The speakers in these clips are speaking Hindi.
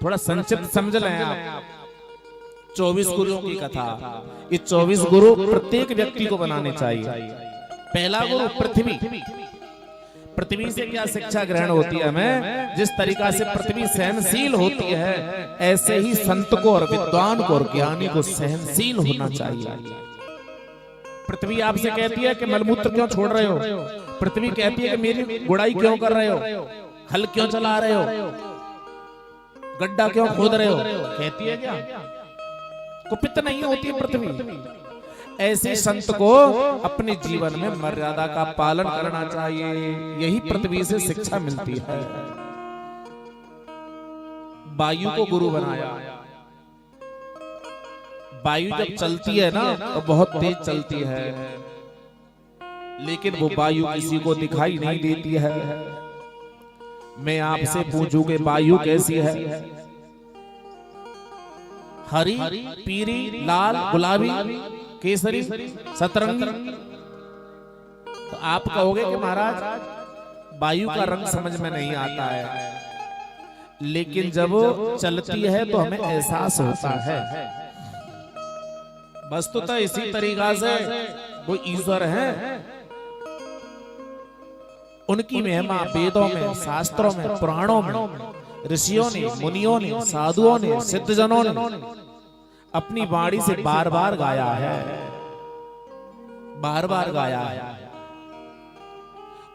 थोड़ा संक्षिप्त समझ लें आप। 24 गुरुओं की कथा। ये 24 गुरु प्रत्येक व्यक्ति को बनाने चाहिए। पहला गुरु पृथ्वी। पृथ्वी से क्या शिक्षा ग्रहण होती है हमें? जिस तरीका से पृथ्वी सहनशील होती है, ऐसे ही संत को और विद्वान को और ज्ञानी को सहनशील होना चाहिए। पृथ्वी आपसे कहती है कि मलमूत्र क्यों छोड़ रहे हो? पृथ्वी कहती है कि मेरी गुड़ाई क्यों कर रहे हो? हल क्यों चला रहे हो? गड्ढा क्यों खोद रहे हो? कहती है क्या? कुपित नहीं होती पृथ्वी। ऐसे संत को अपने जीवन में मर्यादा का पालन करना चाहिए। यही पृथ्वी से शिक्षा मिलती है। वायु को गुरु बनाया। वायु जब चलती है ना तो बहुत तेज चलती है, लेकिन वो वायु किसी को दिखाई नहीं देती है। मैं आपसे पूछूं कि वायु कैसी है? हरी, पीली, लाल, गुलाबी, केसरी, सतरंगी। तो आप कहोगे कि महाराज वायु का रंग समझ में नहीं आता है, लेकिन जब चलती है तो हमें एहसास होता है। वस्तुतः इसी तरीका से वो ईश्वर है, उनकी महिमा वेदों में, शास्त्रों में, पुराणों में ऋषियों ने, मुनियों ने, साधुओं ने, सिद्धजनों ने अपनी वाणी से बार बार गाया है, बार बार गाया है।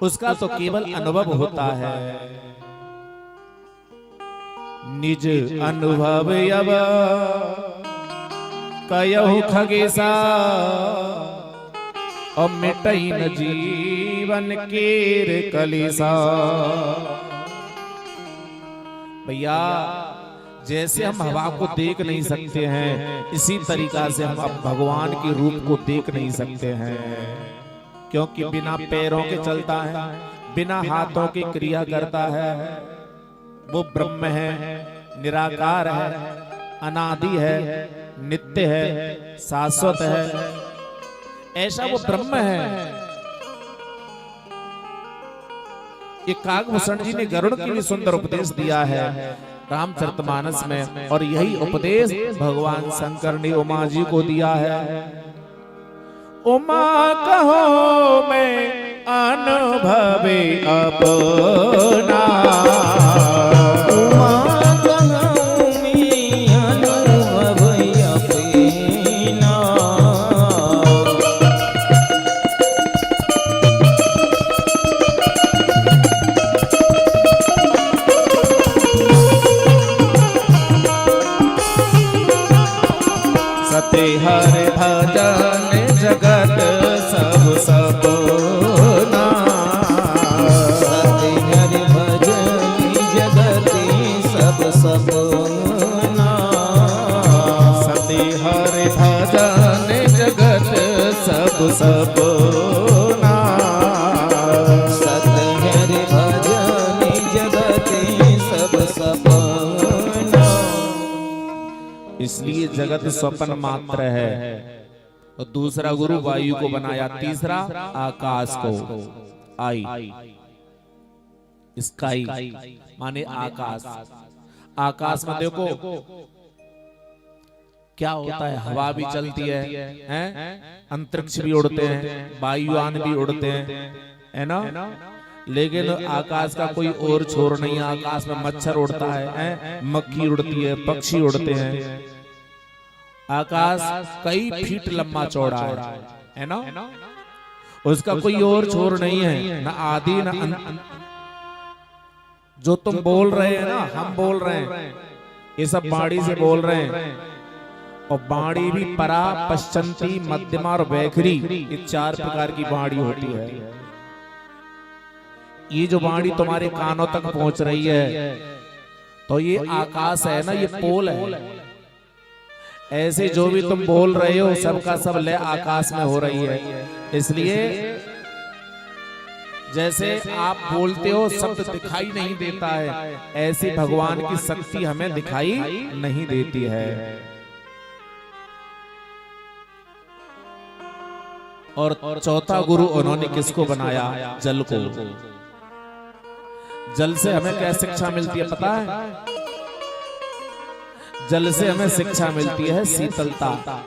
उसका तो केवल अनुभव होता है। निज अनुभव अब कयहु खगेसा और मिटई न जीवन केर कलेसा। भैया, जैसे हम हवा को देख नहीं सकते हैं, इसी तरीका से हम अब भगवान के रूप को देख नहीं सकते हैं, क्योंकि बिना पैरों के चलता है, बिना हाथों की क्रिया करता है। वो ब्रह्म है, निराकार है, अनादि है, नित्य है, शाश्वत है। ऐसा वो ब्रह्म है। ये काकभूषण जी ने गरुड़ के लिए सुंदर उपदेश दिया है रामचरितमानस में, और यही उपदेश भगवान शंकर ने उमा जी को दिया है। उमा कहो मैं अनुभवे अपना, उमा कहो मैं अनुभवे अपना। सते हर भजन जगत सब सपना, सते हर भजन जगत सब सपना, सते हर भजन जगत सब सपना, सते हर भजन जगत सब सपना। इसलिए जगत स्वप्न मात्र है। और दूसरा गुरु वायु को बनाया, तीसरा आकाश को, आई, स्काई माने आकाश। आकाश में देखो क्या होता है, हवा भी चलती है, अंतरिक्ष भी उड़ते हैं, वायुयान भी उड़ते हैं, है ना। लेकिन आकाश का कोई और छोर नहीं है। आकाश में मच्छर उड़ता है, मक्खी उड़ती है, पक्षी उड़ते हैं। आकाश कई फीट लंबा चौड़ा है ना। उसका कोई और छोर नहीं है, ना आदि ना अंत। जो तुम बोल रहे हैं ना, हम बोल रहे हैं, ये सब बाणी से बोल रहे हैं। और बाणी भी परा, पश्चंती, मध्यमा और वैखरी, ये 4 प्रकार की बाणी होती है। ये जो बाणी तुम्हारे कानों तक पहुंच रही है, तो ये आकाश है ना, ये पोल है। ऐसे जो भी तुम बोल रहे हो, सबका सब लय आकाश में हो रही है। इसलिए जैसे आप बोलते हो शब्द दिखाई नहीं देता है, ऐसी भगवान की शक्ति हमें दिखाई नहीं देती है। और चौथा गुरु उन्होंने किसको बनाया? जल को। जल से हमें क्या शिक्षा मिलती है पता है? जल से हमें शिक्षा मिलती है शीतलता।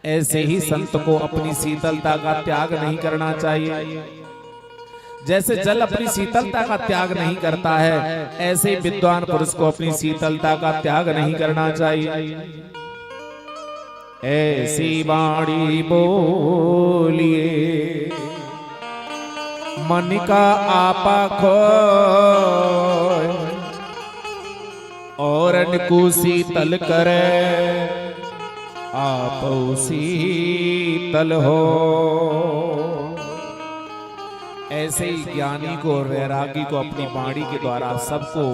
ऐसे ही संत को अपनी शीतलता का त्याग नहीं करना चाहिए। जैसे जल अपनी शीतलता का त्याग नहीं करता है, ऐसे ही विद्वान पुरुष को अपनी शीतलता का त्याग नहीं करना चाहिए। ऐसी वाणी बोलिए मन का आपा खोए, और को शीतल करे आप शीतल हो। ऐसे ही ज्ञानी को और वैरागी को अपनी वाणी के द्वारा सबको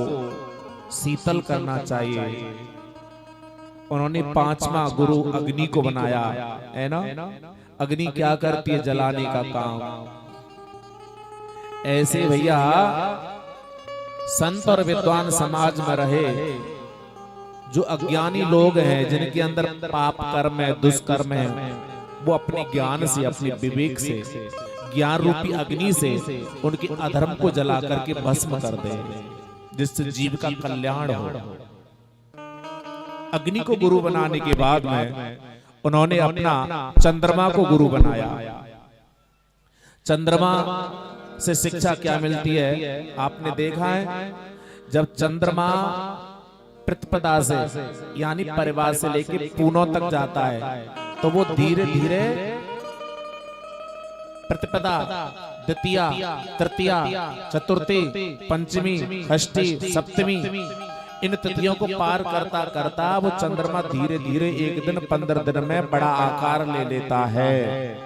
शीतल करना चाहिए। उन्होंने पांचवा गुरु अग्नि को बनाया है ना। अग्नि क्या करती है? जलाने का काम। ऐसे भैया संत और विद्वान समाज में रहे, जो अज्ञानी लोग हैं जिनके अंदर पाप कर्म है, दुष्कर्म है, वो अपने ज्ञान से, अपने विवेक से, ज्ञान रूपी अग्नि से उनके अधर्म को जला करके भस्म कर दे, जिससे जीव का कल्याण हो। अग्नि को गुरु बनाने के बाद में उन्होंने अपना चंद्रमा को गुरु बनाया। चंद्रमा से शिक्षा क्या मिलती है? आपने देखा है, जब चंद्रमा प्रतिपदा से यानी परिवार से लेकर पूनों तक जाता है, तो वो धीरे धीरे प्रतिपदा, द्वितीया, तृतीया, चतुर्थी, पंचमी, षष्ठी, सप्तमी, इन तिथियों को पार करता करता वो चंद्रमा धीरे धीरे एक दिन 15 दिन में बड़ा आकार ले लेता है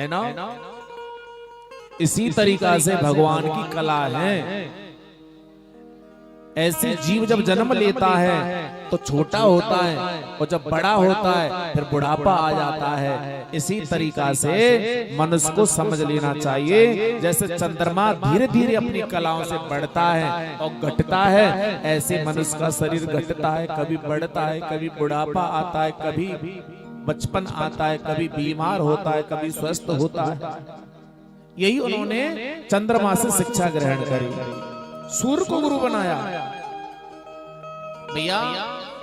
ना। इसी तरीका से भगवान की कला है। ऐसे जीव जब जन्म लेता है तो छोटा होता है, और जब बड़ा होता है फिर बुढ़ापा आ जाता है। इसी तरीका से मनुष्य को समझ लेना चाहिए, जैसे चंद्रमा धीरे धीरे अपनी कलाओं से बढ़ता है और घटता है, ऐसे मनुष्य का शरीर घटता है, कभी बढ़ता है, कभी बुढ़ापा आता है, कभी बचपन आता है, कभी बीमार होता है, कभी स्वस्थ होता है। यही उन्होंने चंद्रमा से शिक्षा ग्रहण करी। सूर्य को गुरु बनाया। भैया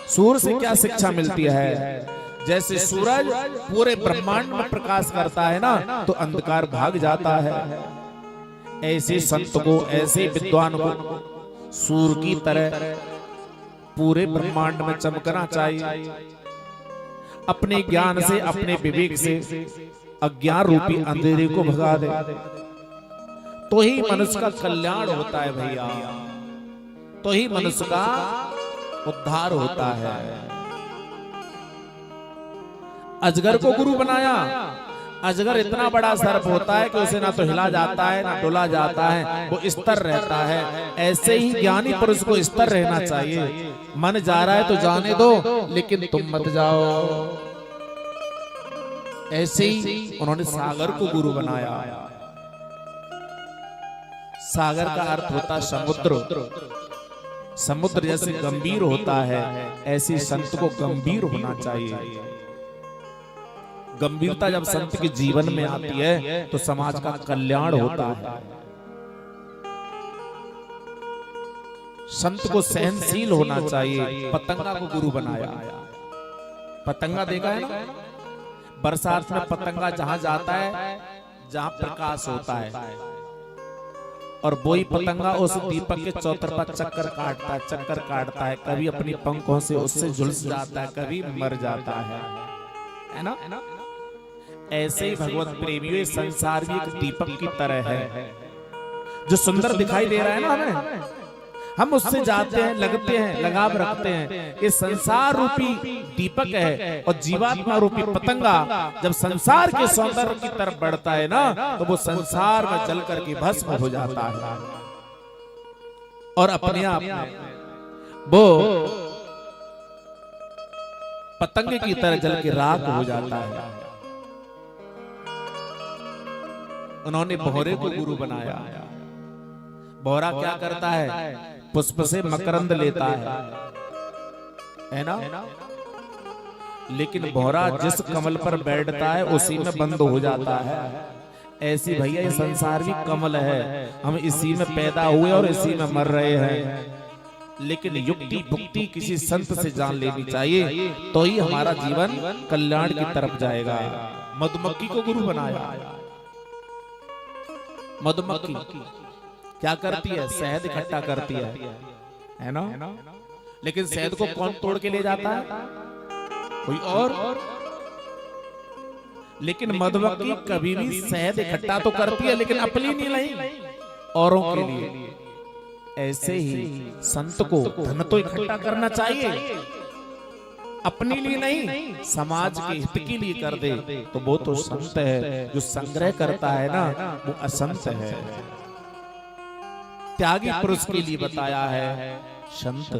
सूर्य से क्या शिक्षा मिलती है? जैसे सूरज पूरे ब्रह्मांड में प्रकाश करता है ना, तो अंधकार भाग जाता है। ऐसे संत को, ऐसे विद्वान को सूर्य की तरह पूरे ब्रह्मांड में चमकना चाहिए। अपने ज्ञान से, अपने विवेक से अज्ञान रूपी अंधेरे को भगा दे, तो ही मनुष्य का कल्याण होता है भैया, तो ही मनुष्य का उद्धार होता है। अजगर को गुरु बनाया। अजगर इतना बड़ा सर्प होता है कि उसे ना तो हिला जाता है, ना डोला जाता है, वो स्थिर रहता है। ऐसे ही ज्ञानी पुरुष को स्थिर रहना चाहिए। मन जा रहा है तो जाने दो, लेकिन तुम मत जाओ। ऐसे ही उन्होंने सागर को गुरु बनाया। सागर का अर्थ होता समुद्र। समुद्र जैसे गंभीर होता है, ऐसे संत को गंभीर होना चाहिए। गंभीरता जब संत के जीवन में आती है तो समाज का कल्याण होता है। संत को सहनशील होना चाहिए। पतंगा को गुरु बनाया। पतंगा देखा है ना? बरसात में पतंगा जहां जाता है जहां प्रकाश होता है, और वही पतंगा उस दीपक के चौतरफा चक्कर काटता है। कभी अपनी पंखों से उससे झुलस जाता है, कभी मर जाता है ना। ऐसे ही भगवत प्रेमियों, संसार भी एक दीपक की तरह है, जो सुंदर दिखाई दे रहा है ना हमें, हम उससे जाते हैं, लगते हैं, लगाव रखते हैं। ये संसार रूपी दीपक है, और जीवात्मा रूपी पतंगा जब संसार के सौंदर्य की तरफ बढ़ता है ना, तो वो संसार में जल करके भस्म हो जाता है, और अपने आप में वो पतंगे की तरह जल के राख हो जाता है। उन्होंने भौरे को गुरु बनाया। भौरा क्या करता है? पुष्प से मकरंद लेता है ना। लेकिन भौरा जिस कमल पर बैठता है उसी में बंद हो जाता है। ऐसी भैया ये संसार भी कमल है, हम इसी में पैदा हुए और इसी में मर रहे हैं। लेकिन युक्ति भुक्ति किसी संत से जान लेनी चाहिए, तो ही हमारा जीवन कल्याण की तरफ जाएगा। मधुमक्खी को गुरु बनाया। मधुमक्खी क्या करती है? शहद इकट्ठा करती है ना? लेकिन शहद को कौन तोड़ के ले जाता है? कोई और। लेकिन मधुमक्खी कभी भी शहद इकट्ठा तो करती है, लेकिन अपने लिए नहीं, औरों के लिए। ऐसे ही संत को धन तो इकट्ठा करना चाहिए, अपने लिए नहीं, समाज के हित के लिए कर दे तो वो तो संत है। जो संग्रह करता है ना, वो असंत है। त्यागी पुरुष के लिए बताया है संत।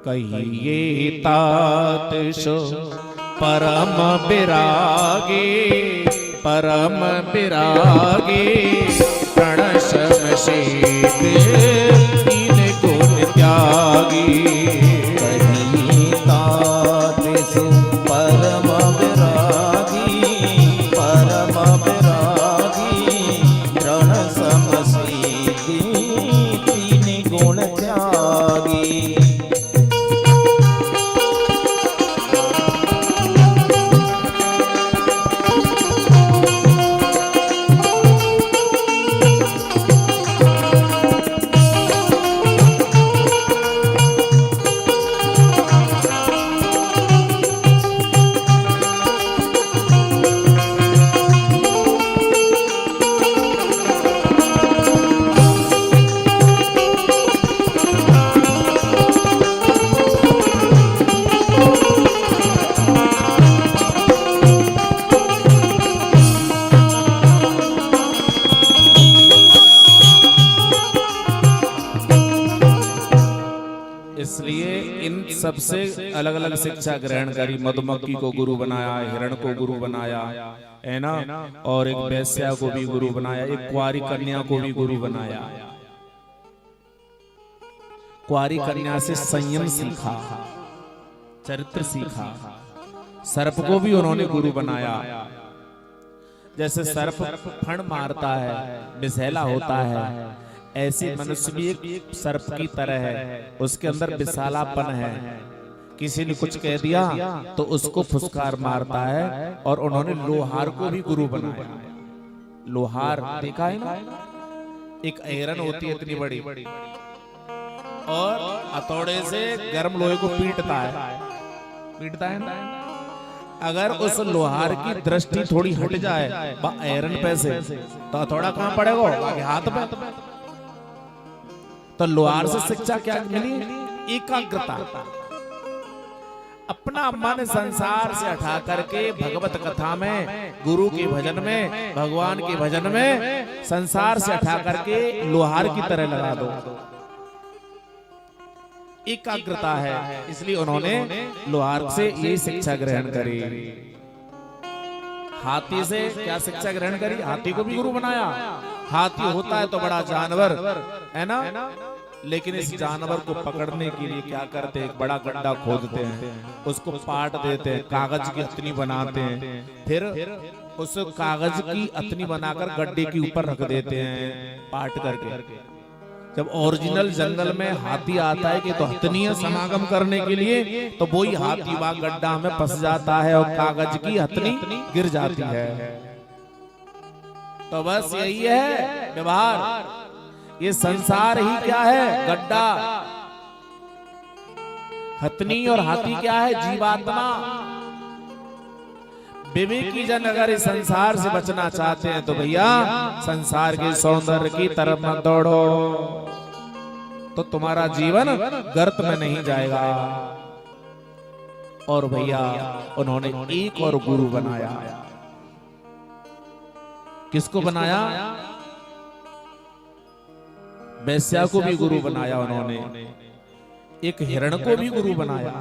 कहिए तात सो परम विरागे, परम विरागे प्रण समशीत तीन गुण त्यागी। कहिए तात सो परम विरागी, परम विरागी प्रण समशीत तीन गुण त्यागी। इसलिए इन सबसे अलग अलग शिक्षा ग्रहण करी। मधुमक्खी को गुरु बनाया, हिरण को गुरु बनाया, है ना, और एक वैश्या को भी गुरु बनाया, एक कुंवारी कन्या को भी गुरु बनाया। कुंवारी कन्या से संयम सीखा, चरित्र सीखा। सर्प को भी उन्होंने गुरु बनाया। जैसे सर्प फण मारता है, विषैला होता है, ऐसे मनुष्य भी एक सर्प की तरह है, उसके अंदर विशालापन है। किसी ने कुछ कह दिया तो उसको फुसकार मारता है, और उन्होंने लोहार को भी गुरु बनाया। लोहार देखा है ना, एक ऐरन होती है इतनी बड़ी, और हथौड़े से गर्म लोहे को पीटता है ना। अगर उस लोहार की दृष्टि थोड़ी हट जाए ऐरन पे से, तो हथौड़ा कहां पड़ेगा? आगे हाथ पे। तो लोहार से शिक्षा क्या मिली? एकाग्रता। अपना मन संसार से हटा करके भगवत कथा में, गुरु के भजन में, भगवान के भजन में संसार से हटा करके लोहार की तरह लगा दो। एकाग्रता है, इसलिए उन्होंने लोहार से ये शिक्षा ग्रहण करी। हाथी से क्या शिक्षा ग्रहण करी? हाथी को भी गुरु बनाया। हाथी होता है तो बड़ा जानवर है ना, लेकिन इस जानवर को पकड़ने के लिए क्या करते हैं? एक बड़ा गड्ढा खोदते हैं, उसको पाट देते हैं, कागज की अतनी बनाते हैं, फिर उस कागज की अतनी बनाकर गड्ढे के ऊपर रख देते हैं पाट करके। जब ओरिजिनल जंगल में हाथी आता है कि तो हथनी समागम करने के लिए, तो वही हाथी वहां गड्ढा में फंस जाता है और कागज की हथनी गिर जाती है। तो बस यही है व्यवहार। ये संसार ही क्या है? गड्ढा। हथनी और हाथी क्या है? जीवात्मा। विवेकी जन अगर इस संसार से बचना चाहते हैं तो भैया संसार के सौंदर्य की तरफ मत दौड़ो, तो तुम्हारा जीवन गर्त में नहीं जाएगा। और भैया उन्होंने एक और गुरु बनाया। किसको बनाया? वैश्या को भी गुरु बनाया उन्होंने। एक हिरण को भी गुरु बनाया।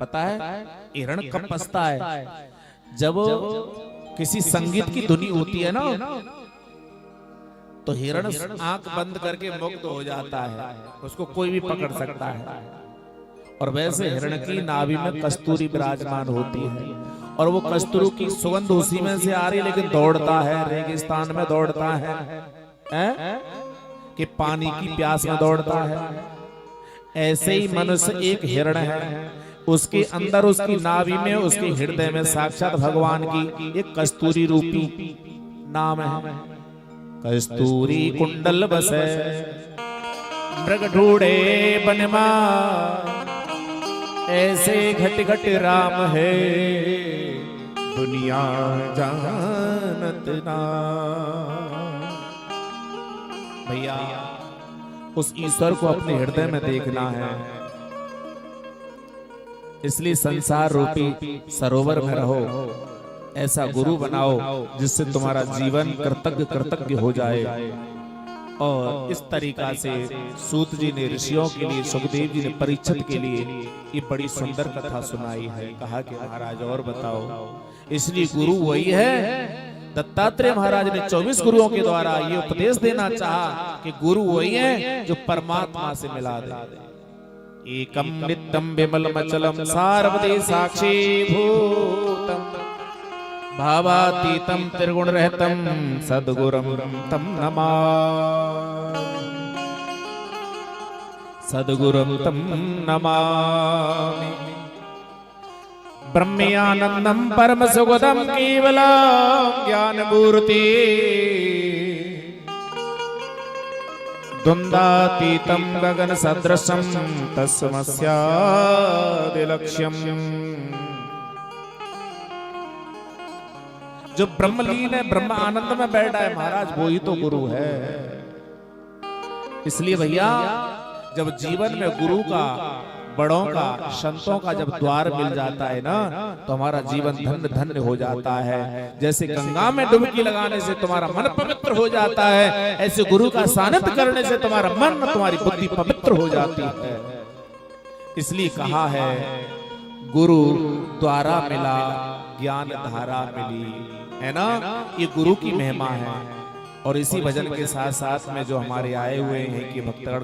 पता है हिरण कब पसता है? जब किसी संगीत की धुनी होती है ना, तो हिरण आंख बंद करके मुग्ध हो जाता है, उसको कोई भी पकड़ सकता है। और वैसे हिरण की नाभि में कस्तूरी विराजमान होती है, और वो कस्तूरी की सुगंध उसी में से आ रही, लेकिन दौड़ता है, रेगिस्तान में दौड़ता है। कि पानी की प्यास में दौड़ता है, ऐसे ही मनुष्य एक हिरण है, उसके अंदर उसकी नाभि में उसके हृदय में साक्षात भगवान की एक कस्तूरी रूपी नाम है। कस्तूरी कुंडल बसे मृग ढूंढे बनमा, ऐसे घट घट राम है दुनिया जानत ना। भैया उस ईश्वर को अपने हृदय में देखना है, इसलिए संसार रूपी सरोवर में रहो, ऐसा गुरु बनाओ जिससे तुम्हारा जीवन कृतज्ञ हो जाए। और इस तरीका से सूत जी ने ऋषियों के लिए, सुखदेव जी ने परीक्षित के लिए ये बड़ी सुंदर कथा सुनाई है। कहा कि महाराज और बताओ, इसलिए गुरु वही है। दत्तात्रेय महाराज ने 24 गुरुओं के द्वारा ये उपदेश देना चाहा कि गुरु वही है जो परमात्मा से मिला दे। एकम नित्यम विमलमचलम सार्वदे साक्षी भूतम भावातीतम त्रिगुण रहतम सद्गुरुम तम नमामि, सद्गुरुम तम नमामि। ब्रह्मानंदम परम सुगतम केवलम ज्ञान मूर्ति, द्वंद्वातीतम गगन सदृशम तस्मस्यादिलक्ष्यम। जो ब्रह्मलीन है, ब्रह्म आनंद में बैठा है महाराज, वो ही तो गुरु है। इसलिए भैया जब जीवन में गुरु का, बड़ों का, संतों का जब द्वार मिल जाता है ना, तो हमारा जीवन धन्य धन्य हो जाता है। जैसे गंगा में डुबकी लगाने से तुम्हारा मन पवित्र हो जाता है, ऐसे गुरु का सानिध्य करने से तुम्हारा मन, तुम्हारी बुद्धि पवित्र हो जाती है। इसलिए कहा है गुरु द्वारा मिला ज्ञान धारा मिली, है ना। ये गुरु की महिमा है। और इसी भजन के साथ साथ में जो हमारे आए हुए हैं कि भक्तगण